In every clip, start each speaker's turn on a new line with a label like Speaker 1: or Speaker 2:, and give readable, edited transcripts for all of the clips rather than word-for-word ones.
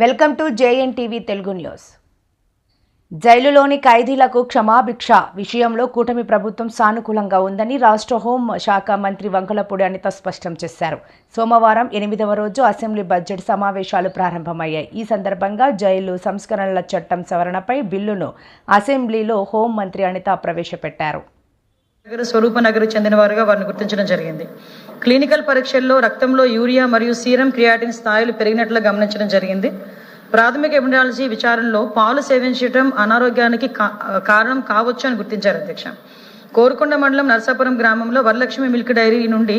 Speaker 1: Welcome to JNTV Telugu news. జైలులోని ఖైదీలకు క్షమాభిక్ష విషయంలో కూటమి ప్రభుత్వం సానుకూలంగా ఉందని రాష్ట్ర హోం శాఖ మంత్రి వంకలపూడి అనిత స్పష్టం చేశారు. సోమవారం 8వ రోజు అసెంబ్లీ బడ్జెట్ సమావేశాలు ప్రారంభమయ్యాయి. ఈ సందర్భంగా జైలు సంస్కరణల చట్టం సవరణపై బిల్లును అసెంబ్లీలో హోం మంత్రి అనిత ప్రవేశపెట్టారు.
Speaker 2: స్వరూపనగర్ చెందిన వారుగా వారిని గుర్తించడం జరిగింది. క్లినికల్ పరీక్షల్లో రక్తంలో యూరియా మరియు సీరం క్రియాటిన్ స్థాయిలు పెరిగినట్లు గమనించడం జరిగింది. ప్రాథమిక ఎపిడమియాలజీ విచారణలో పాలు సేవించడం అనారోగ్యానికి కారణం కావచ్చు అని గుర్తించారు అధ్యక్ష. కోరుకొండ మండలం నర్సాపురం గ్రామంలో వరలక్ష్మి మిల్క్ డైరీ నుండి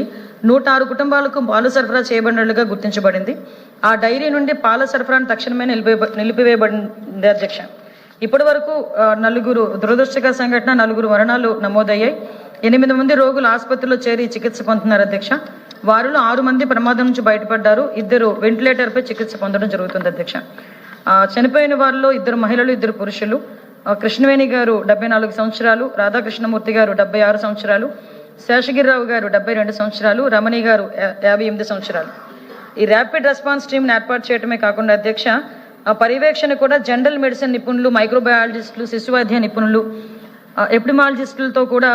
Speaker 2: 106 కుటుంబాలకు పాలు సరఫరా చేయబడినట్లుగా గుర్తించబడింది. ఆ డైరీ నుండి పాల సరఫరాను తక్షణమే నిలిపివేయబడింది అధ్యక్ష. ఇప్పటి వరకు 4 దురదృష్టకర సంఘటన, 4 మరణాలు నమోదయ్యాయి. 8 మంది రోగులు ఆసుపత్రిలో చేరి చికిత్స పొందుతున్నారు అధ్యక్ష. వారిలో 6 మంది ప్రమాదం నుంచి బయటపడ్డారు. 2 వెంటిలేటర్పై చికిత్స పొందడం జరుగుతుంది అధ్యక్ష. చనిపోయిన వారిలో 2 మహిళలు, 2 పురుషులు. కృష్ణవేణి గారు 74 సంవత్సరాలు, రాధాకృష్ణమూర్తి గారు 76 సంవత్సరాలు, శేషగిరిరావు గారు 72 సంవత్సరాలు, రమణి గారు 58 సంవత్సరాలు. ఈ ర్యాపిడ్ రెస్పాన్స్ టీంని ఏర్పాటు చేయడమే కాకుండా అధ్యక్ష, పర్యవేక్షణ కూడా జనరల్ మెడిసిన్ నిపుణులు, మైక్రోబయాలజిస్టులు, శిశువైద్య నిపుణులు, ఎపిడమియాలజిస్టులతో కూడా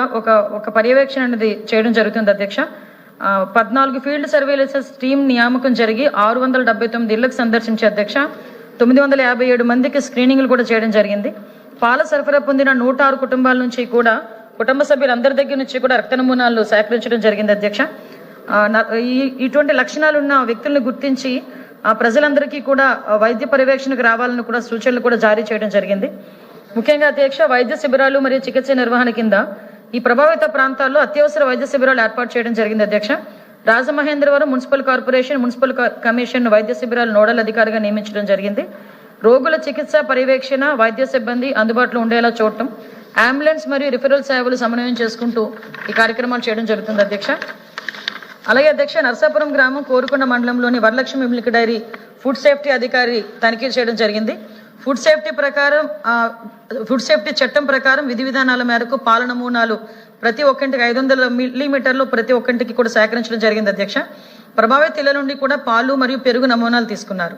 Speaker 2: ఒక పర్యవేక్షణ అనేది చేయడం జరుగుతుంది అధ్యక్ష. 14 ఫీల్డ్ సర్వేలెన్స్ టీం నియామకం జరిగి 679 ఇళ్లకు సందర్శించే అధ్యక్ష. 957 మందికి స్క్రీనింగ్లు కూడా చేయడం జరిగింది. పాల సరఫరా పొందిన 106 కుటుంబాల నుంచి కూడా కుటుంబ సభ్యులందరి దగ్గర నుంచి కూడా రక్త నమూనాలు సేకరించడం జరిగింది అధ్యక్ష. ఇటువంటి లక్షణాలున్న వ్యక్తులను గుర్తించి ప్రజలందరికీ కూడా వైద్య పర్యవేక్షణకు రావాలని కూడా సూచనలు కూడా జారీ చేయడం జరిగింది. ముఖ్యంగా అధ్యక్ష, వైద్య శిబిరాలు మరియు చికిత్స నిర్వహణ కింద ఈ ప్రభావిత ప్రాంతాల్లో అత్యవసర వైద్య శిబిరాలు ఏర్పాటు చేయడం జరిగింది అధ్యక్ష. Rajamahendravaram municipal corporation, municipal commission వైద్య శిబిరాలు నోడల్ అధికారిగా నియమించడం జరిగింది. రోగుల చికిత్స పర్యవేక్షణ, వైద్య సిబ్బంది అందుబాటులో ఉండేలా చూడటం, అంబులెన్స్ మరియు రిఫరల్ సేవలు సమన్వయం చేసుకుంటూ ఈ కార్యక్రమాలు చేయడం జరుగుతుంది అధ్యక్ష. అలాగే అధ్యక్ష, నర్సాపురం గ్రామం కోరుకొండ మండలంలోని Varalakshmi milk dairy food safety అధికారి తనిఖీ చేయడం జరిగింది. ఫుడ్ సేఫ్టీ చట్టం ప్రకారం విధి విధానాల మేరకు పాల నమూనాలు ప్రతి ఒక్కరికి 500 మిల్లీమీటర్లు ప్రతి ఒక్కరికి కూడా సేకరించడం జరిగింది అధ్యక్ష. ప్రభావిత ఇళ్ల నుండి కూడా పాలు మరియు పెరుగు నమూనాలు తీసుకున్నారు.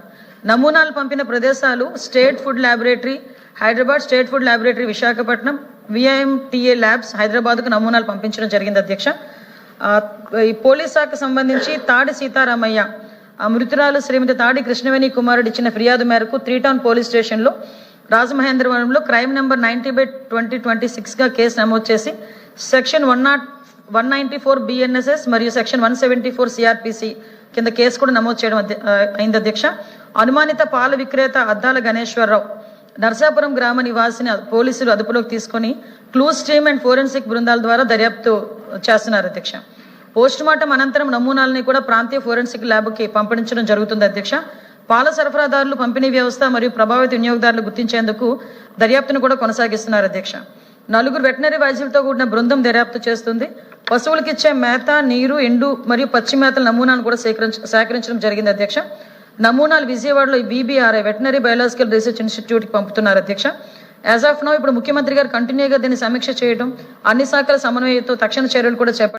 Speaker 2: నమూనాలు పంపిన ప్రదేశాలు state food laboratory Hyderabad, state food laboratory Visakhapatnam, VIMTA labs హైదరాబాద్కు నమూనాలు పంపించడం జరిగింది అధ్యక్ష. ఈ పోలీస్ శాఖకు సంబంధించి తాడి సీతారామయ్య మృతురాలు శ్రీమతి తాడి కృష్ణవేణి కుమారుడు ఇచ్చిన ఫిర్యాదు మేరకు 3 టౌన్ పోలీస్ స్టేషన్లో రాజమహేంద్రవరంలో క్రైమ్ నెంబర్ 90/2026గా కేసు నమోదు చేసి సెక్షన్ 194 BNSS మరియు సెక్షన్ 174 CRPC కింద కేసు కూడా నమోదు చేయడం అయింది అధ్యక్ష. అనుమానిత పాల విక్రేత అద్దాల గణేశ్వరరావు నర్సాపురం గ్రామ నివాసిని పోలీసులు అదుపులోకి తీసుకుని క్లూస్ టీమ్ అండ్ ఫోరెన్సిక్ బృందాల ద్వారా దర్యాప్తు చేస్తున్నారు అధ్యక్ష. పోస్ట్ మార్టం అనంతరం నమూనాలని కూడా ప్రాంతీయ ఫోరెన్సిక్ ల్యాబ్కి పంపించడం జరుగుతుంది అధ్యక్ష. పాల సరఫరాదారులు, పంపిణీ వ్యవస్థ మరియు ప్రభావిత వినియోగదారులు గుర్తించేందుకు దర్యాప్తును కూడా కొనసాగిస్తున్నారు అధ్యక్ష. 4 వెటనరీ వైద్యులతో కూడిన బృందం దర్యాప్తు చేస్తుంది. పశువులకు ఇచ్చే మేత, నీరు, ఎండు మరియు పచ్చి మేతల నమూనాను కూడా సేకరించడం జరిగింది అధ్యక్ష. నమూనాలు విజయవాడలో BBRI వెటనరీ బయాలజికల్ రీసెర్చ్ ఇన్స్టిట్యూట్కి పంపుతున్నారు అధ్యక్ష. యాజ్ ఆఫ్ నౌ ఇప్పుడు ముఖ్యమంత్రి గారు కంటిన్యూగా దీన్ని సమీక్ష చేయడం, అన్ని శాఖల సమన్వయంతో తక్షణ చర్యలు కూడా చేపట్టారు.